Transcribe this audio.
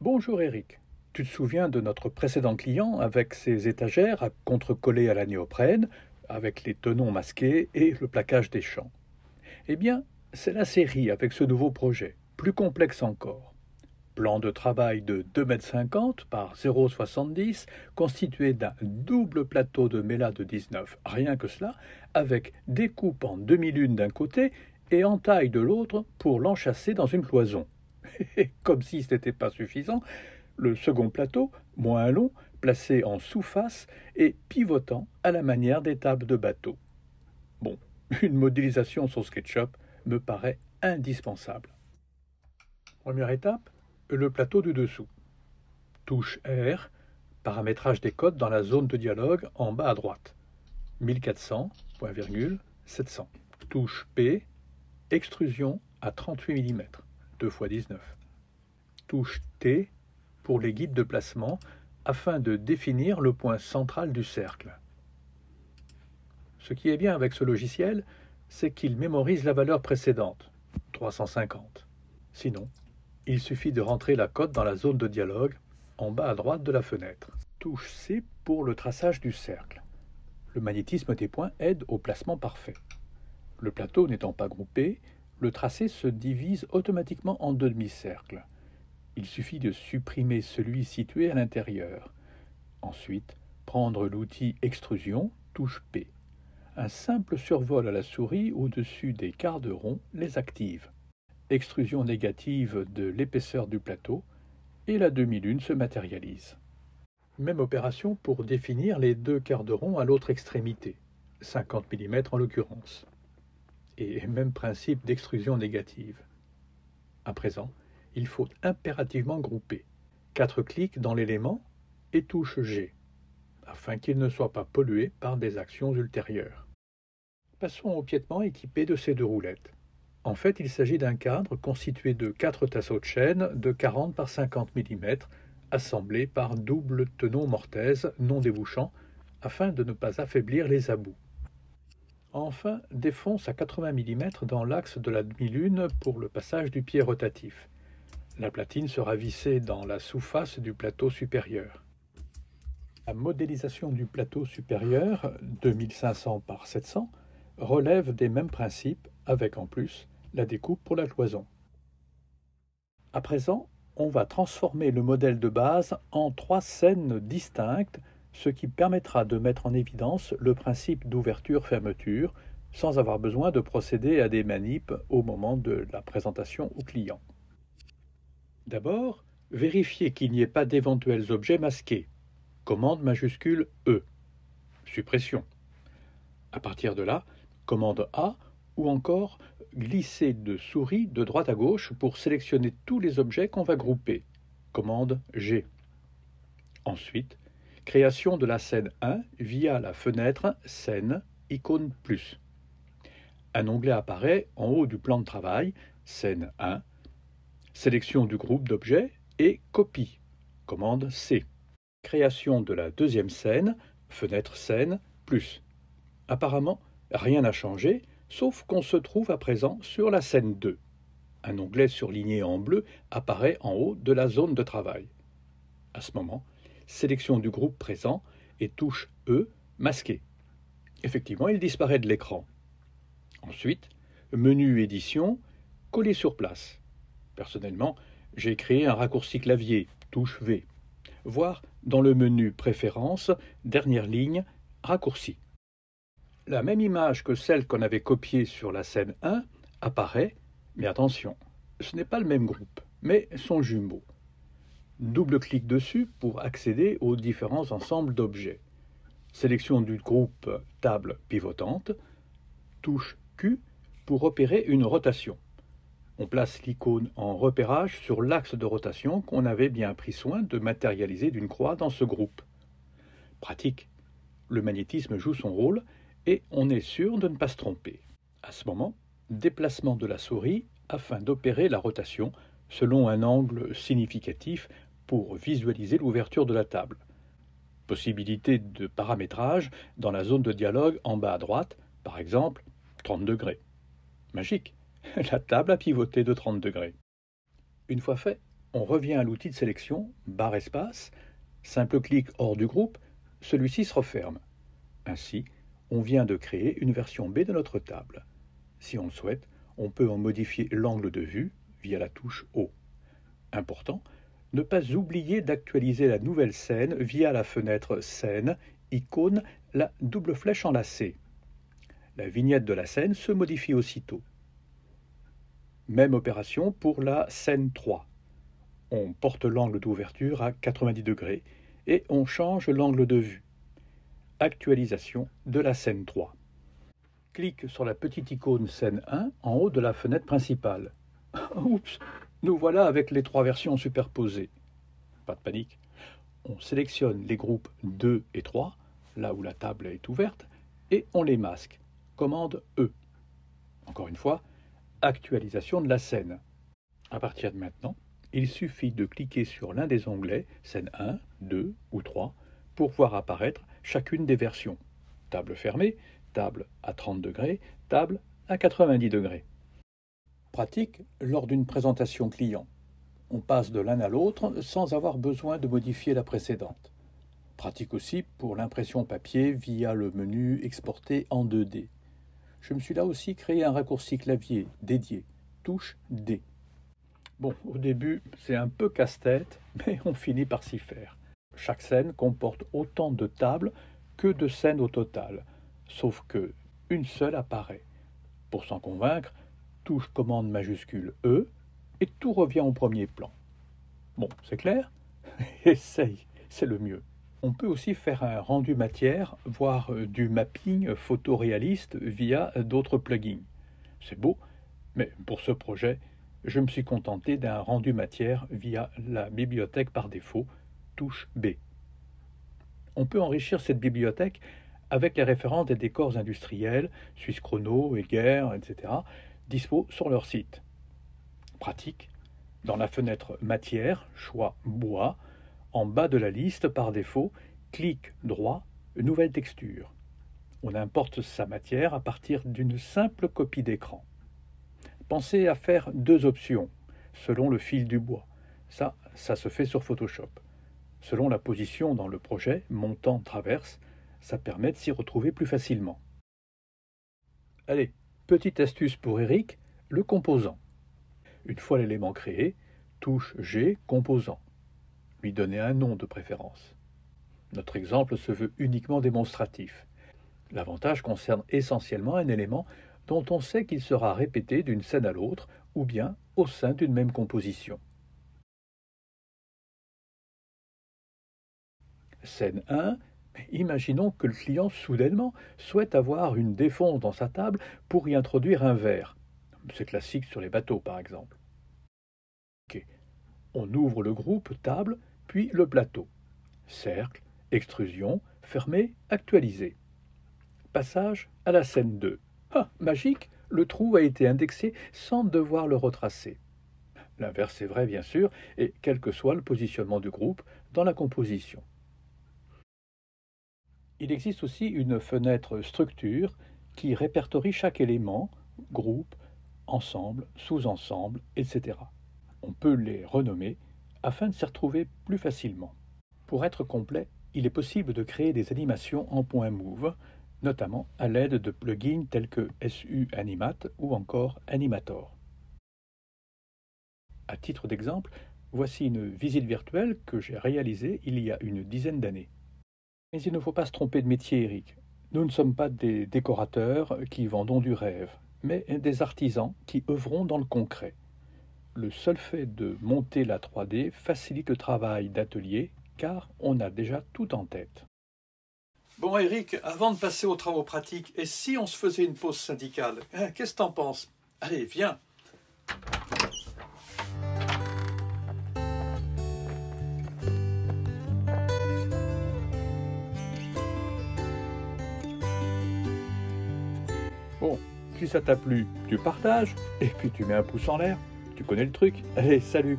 Bonjour Eric, tu te souviens de notre précédent client avec ses étagères à contrecoller à la néoprène, avec les tenons masqués et le plaquage des champs. Eh bien, c'est la série avec ce nouveau projet, plus complexe encore. Plan de travail de 2,50 m par 0,70 m, constitué d'un double plateau de méla de 19, rien que cela, avec découpe en demi-lune d'un côté et en taille de l'autre pour l'enchâsser dans une cloison. Et comme si ce n'était pas suffisant, le second plateau, moins long, placé en sous-face et pivotant à la manière des tables de bateau. Bon, une modélisation sur SketchUp me paraît indispensable. Première étape, le plateau du dessous. Touche R, paramétrage des codes dans la zone de dialogue en bas à droite. 1400, point virgule, 700. Touche P, extrusion à 38 mm, 2 x 19. Touche T pour les guides de placement afin de définir le point central du cercle. Ce qui est bien avec ce logiciel, c'est qu'il mémorise la valeur précédente, 350. Sinon, il suffit de rentrer la cote dans la zone de dialogue en bas à droite de la fenêtre. Touche C pour le traçage du cercle. Le magnétisme des points aide au placement parfait. Le plateau n'étant pas groupé, le tracé se divise automatiquement en deux demi-cercles. Il suffit de supprimer celui situé à l'intérieur. Ensuite, prendre l'outil extrusion, touche P. Un simple survol à la souris au-dessus des quarts de rond les active. Extrusion négative de l'épaisseur du plateau et la demi-lune se matérialise. Même opération pour définir les deux quarts de rond à l'autre extrémité, 50 mm en l'occurrence. Et même principe d'extrusion négative. À présent, il faut impérativement grouper. 4 clics dans l'élément et touche G, afin qu'il ne soit pas pollué par des actions ultérieures. Passons au piétement équipé de ces deux roulettes. En fait, il s'agit d'un cadre constitué de 4 tasseaux de chêne de 40 par 50 mm, assemblés par double tenon mortaise non débouchant, afin de ne pas affaiblir les abouts. Enfin, défonce à 80 mm dans l'axe de la demi-lune pour le passage du pied rotatif. La platine sera vissée dans la sous-face du plateau supérieur. La modélisation du plateau supérieur, 2500 par 700, relève des mêmes principes, avec en plus la découpe pour la cloison. À présent, on va transformer le modèle de base en 3 scènes distinctes, ce qui permettra de mettre en évidence le principe d'ouverture-fermeture, sans avoir besoin de procéder à des manips au moment de la présentation au client. D'abord, vérifiez qu'il n'y ait pas d'éventuels objets masqués. Commande majuscule E. Suppression. À partir de là, commande A ou encore glisser de souris de droite à gauche pour sélectionner tous les objets qu'on va grouper. Commande G. Ensuite, création de la scène 1 via la fenêtre Scène, icône plus. Un onglet apparaît en haut du plan de travail, Scène 1, sélection du groupe d'objets et copie, commande C. Création de la deuxième scène, fenêtre Scène, plus. Apparemment, rien n'a changé, sauf qu'on se trouve à présent sur la scène 2. Un onglet surligné en bleu apparaît en haut de la zone de travail. À ce moment, sélection du groupe présent et touche E, masqué. Effectivement, il disparaît de l'écran. Ensuite, menu édition, coller sur place. Personnellement, j'ai créé un raccourci clavier, touche V, voire dans le menu Préférences, dernière ligne, raccourci. La même image que celle qu'on avait copiée sur la scène 1 apparaît, mais attention, ce n'est pas le même groupe, mais son jumeau. Double-clic dessus pour accéder aux différents ensembles d'objets. Sélection du groupe table pivotante, touche Q pour opérer une rotation. On place l'icône en repérage sur l'axe de rotation qu'on avait bien pris soin de matérialiser d'une croix dans ce groupe. Pratique. Le magnétisme joue son rôle et on est sûr de ne pas se tromper. À ce moment, déplacement de la souris afin d'opérer la rotation selon un angle significatif pour visualiser l'ouverture de la table. Possibilité de paramétrage dans la zone de dialogue en bas à droite, par exemple 30 degrés. Magique. La table a pivoté de 30 degrés. Une fois fait, On revient à l'outil de sélection, barre espace, simple clic hors du groupe, celui-ci se referme. Ainsi, on vient de créer une version B de notre table. Si on le souhaite, on peut en modifier l'angle de vue via la touche O. Important, ne pas oublier d'actualiser la nouvelle scène via la fenêtre Scène, icône, la double flèche enlacée. La vignette de la scène se modifie aussitôt. Même opération pour la scène 3. On porte l'angle d'ouverture à 90 degrés et on change l'angle de vue. Actualisation de la scène 3. Clique sur la petite icône scène 1 en haut de la fenêtre principale. Oups, nous voilà avec les 3 versions superposées. Pas de panique. On sélectionne les groupes 2 et 3, là où la table est ouverte, et on les masque. Commande E. Encore une fois, actualisation de la scène. À partir de maintenant, il suffit de cliquer sur l'un des onglets, scène 1, 2 ou 3, pour voir apparaître chacune des versions. Table fermée, table à 30 degrés, table à 90 degrés. Pratique lors d'une présentation client. On passe de l'un à l'autre sans avoir besoin de modifier la précédente. Pratique aussi pour l'impression papier via le menu exporter en 2D. Je me suis là aussi créé un raccourci clavier dédié, touche D. Bon, au début, c'est un peu casse-tête, mais on finit par s'y faire. Chaque scène comporte autant de tables que de scènes au total, sauf que une seule apparaît. Pour s'en convaincre, touche commande majuscule E et tout revient au premier plan. Bon, c'est clair? Essaye, c'est le mieux. On peut aussi faire un rendu matière, voire du mapping photoréaliste via d'autres plugins. C'est beau, mais pour ce projet, je me suis contenté d'un rendu matière via la bibliothèque par défaut, touche B. On peut enrichir cette bibliothèque avec les références des décors industriels, Suisse Chrono, Egger, etc., dispo sur leur site. Pratique, dans la fenêtre Matière, choix Bois, en bas de la liste par défaut, clic droit, Nouvelle texture. On importe sa matière à partir d'une simple copie d'écran. Pensez à faire 2 options, selon le fil du bois. Ça se fait sur Photoshop. Selon la position dans le projet, montant, traverse, ça permet de s'y retrouver plus facilement. Allez, petite astuce pour Eric, le composant. Une fois l'élément créé, touche G, composant. Lui donner un nom de préférence. Notre exemple se veut uniquement démonstratif. L'avantage concerne essentiellement un élément dont on sait qu'il sera répété d'une scène à l'autre ou bien au sein d'une même composition. Scène 1. Imaginons que le client soudainement souhaite avoir une défonce dans sa table pour y introduire un verre. C'est classique sur les bateaux par exemple. Ok. On ouvre le groupe table, puis le plateau. Cercle, extrusion, fermé, actualisé. Passage à la scène 2. Ah, magique, le trou a été indexé sans devoir le retracer. L'inverse est vrai bien sûr, et quel que soit le positionnement du groupe dans la composition. Il existe aussi une fenêtre structure qui répertorie chaque élément, groupe, ensemble, sous-ensemble, etc. On peut les renommer afin de s'y retrouver plus facilement. Pour être complet, il est possible de créer des animations en point move, notamment à l'aide de plugins tels que SU Animate ou encore Animator. À titre d'exemple, voici une visite virtuelle que j'ai réalisée il y a une dizaine d'années. Mais il ne faut pas se tromper de métier, Eric. Nous ne sommes pas des décorateurs qui vendons du rêve, mais des artisans qui œuvront dans le concret. Le seul fait de monter la 3D facilite le travail d'atelier, car on a déjà tout en tête. Bon Eric, avant de passer aux travaux pratiques, et si on se faisait une pause syndicale? Qu'est-ce que t'en penses? Allez, viens. Bon, si ça t'a plu, tu partages, et puis tu mets un pouce en l'air. Tu connais le truc. Allez, salut!